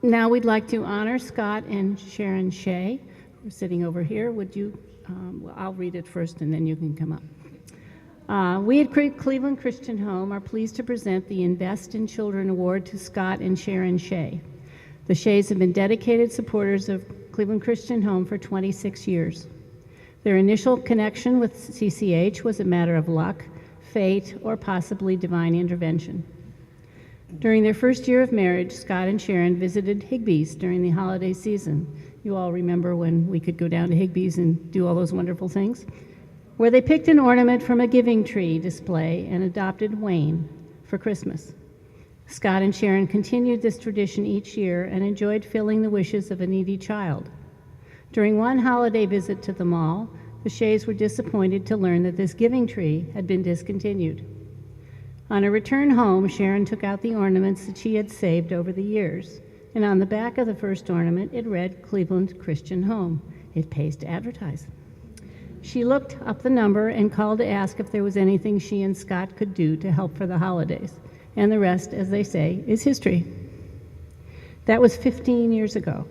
Now we'd like to honor Scott and Sharon Shea, who are sitting over here. Would you, well, I'll read it first and then you can come up. We at Cleveland Christian Home are pleased to present the Invest in Children Award to Scott and Sharon Shea. The Sheas have been dedicated supporters of Cleveland Christian Home for 26 years. Their initial connection with CCH was a matter of luck, fate, or possibly divine intervention. During their first year of marriage, Scott and Sharon visited Higbee's during the holiday season. You all remember when we could go down to Higbee's and do all those wonderful things? Where they picked an ornament from a giving tree display and adopted Wayne for Christmas. Scott and Sharon continued this tradition each year and enjoyed filling the wishes of a needy child. During one holiday visit to the mall, the Sheas were disappointed to learn that this giving tree had been discontinued. On a return home, Sharon took out the ornaments that she had saved over the years, and on the back of the first ornament, it read, Cleveland Christian Home. It pays to advertise. She looked up the number and called to ask if there was anything she and Scott could do to help for the holidays, and the rest, as they say, is history. That was 15 years ago,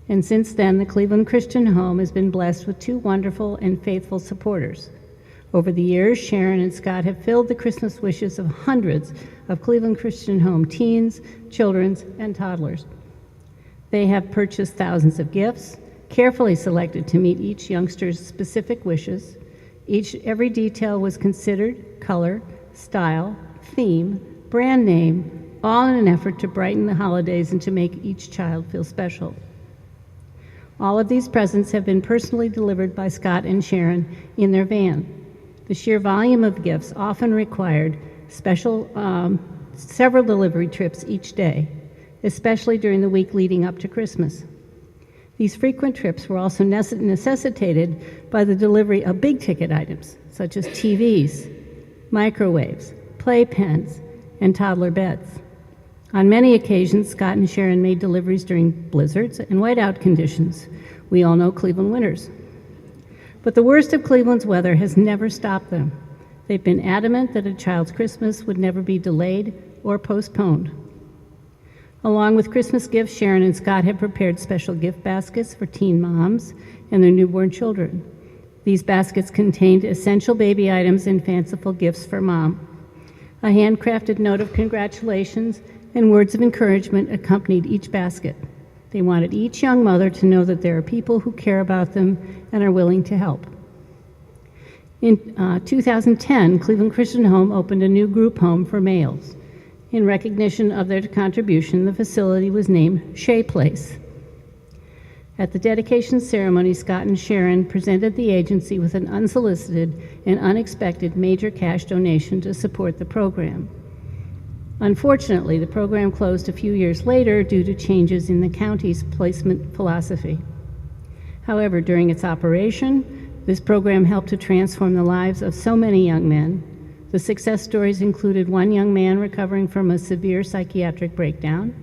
and since then, the Cleveland Christian Home has been blessed with two wonderful and faithful supporters. Over the years, Sharon and Scott have filled the Christmas wishes of hundreds of Cleveland Christian Home teens, children, and toddlers. They have purchased thousands of gifts, carefully selected to meet each youngster's specific wishes. Every detail was considered: color, style, theme, brand name, all in an effort to brighten the holidays and to make each child feel special. All of these presents have been personally delivered by Scott and Sharon in their van. The sheer volume of gifts often required several delivery trips each day, especially during the week leading up to Christmas. These frequent trips were also necessitated by the delivery of big-ticket items, such as TVs, microwaves, playpens, and toddler beds. On many occasions, Scott and Sharon made deliveries during blizzards and whiteout conditions. We all know Cleveland winters. But the worst of Cleveland's weather has never stopped them. They've been adamant that a child's Christmas would never be delayed or postponed. Along with Christmas gifts, Sharon and Scott have prepared special gift baskets for teen moms and their newborn children. These baskets contained essential baby items and fanciful gifts for mom. A handcrafted note of congratulations and words of encouragement accompanied each basket. They wanted each young mother to know that there are people who care about them and are willing to help. In 2010, Cleveland Christian Home opened a new group home for males. In recognition of their contribution, the facility was named Shea Place. At the dedication ceremony, Scott and Sharon presented the agency with an unsolicited and unexpected major cash donation to support the program. Unfortunately, the program closed a few years later due to changes in the county's placement philosophy. However, during its operation, this program helped to transform the lives of so many young men. The success stories included one young man recovering from a severe psychiatric breakdown,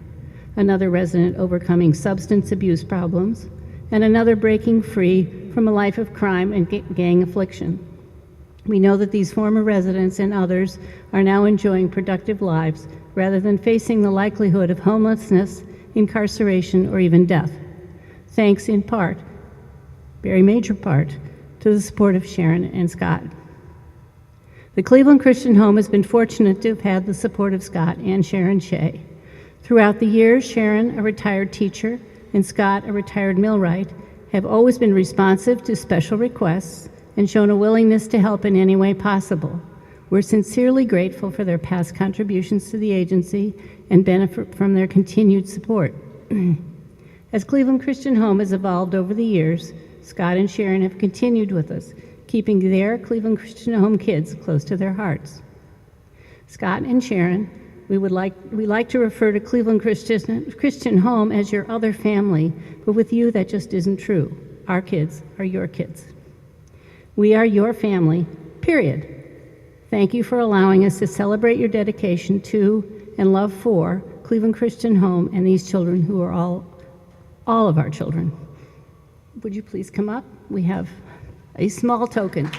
another resident overcoming substance abuse problems, and another breaking free from a life of crime and gang affliction. We know that these former residents and others are now enjoying productive lives rather than facing the likelihood of homelessness, incarceration, or even death, thanks in part, very major part, to the support of Sharon and Scott. The Cleveland Christian Home has been fortunate to have had the support of Scott and Sharon Shea. Throughout the years, Sharon, a retired teacher, and Scott, a retired millwright, have always been responsive to special requests and shown a willingness to help in any way possible. We're sincerely grateful for their past contributions to the agency and benefit from their continued support. As Cleveland Christian Home has evolved over the years, Scott and Sharon have continued with us, keeping their Cleveland Christian Home kids close to their hearts. Scott and Sharon, we like to refer to Cleveland Christian Home as your other family, but with you that just isn't true. Our kids are your kids. We are your family, period. Thank you for allowing us to celebrate your dedication to and love for Cleveland Christian Home and these children who are all of our children. Would you please come up? We have a small token.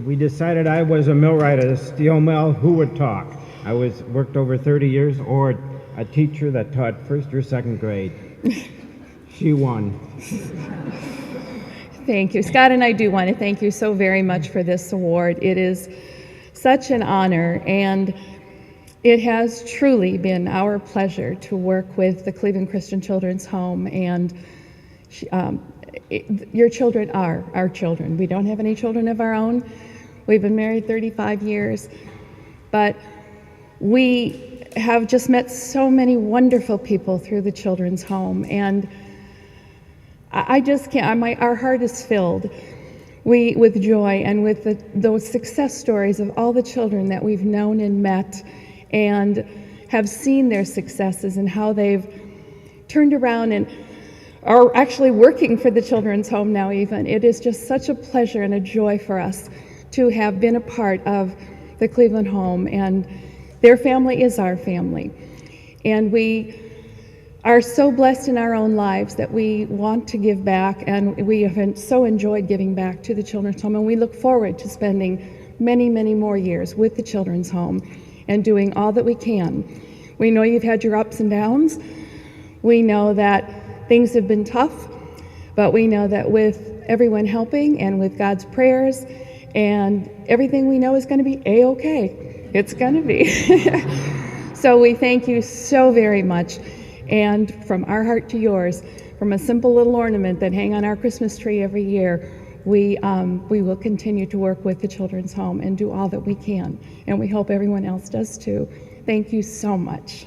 We decided I was a millwright at a steel mill. Who would talk? I worked over 30 years, or a teacher that taught first or second grade. She won. Thank you. Scott and I do want to thank you so very much for this award. It is such an honor, and it has truly been our pleasure to work with the Cleveland Christian Children's Home, and your children are our children. We don't have any children of our own. We've been married 35 years, but we have just met so many wonderful people through the Children's Home, and I just can't, our heart is filled with joy and with those success stories of all the children that we've known and met and have seen their successes and how they've turned around and are actually working for the Children's Home now even. It is just such a pleasure and a joy for us to have been a part of the Cleveland Home, and their family is our family. And we are so blessed in our own lives that we want to give back, and we have so enjoyed giving back to the Children's Home, and we look forward to spending many, many more years with the Children's Home and doing all that we can. We know you've had your ups and downs. We know that things have been tough, but we know that with everyone helping and with God's prayers and everything, we know is going to be A-okay. It's going to be. So we thank you so very much. And from our heart to yours, from a simple little ornament that hang on our Christmas tree every year, we will continue to work with the Children's Home and do all that we can. And we hope everyone else does too. Thank you so much.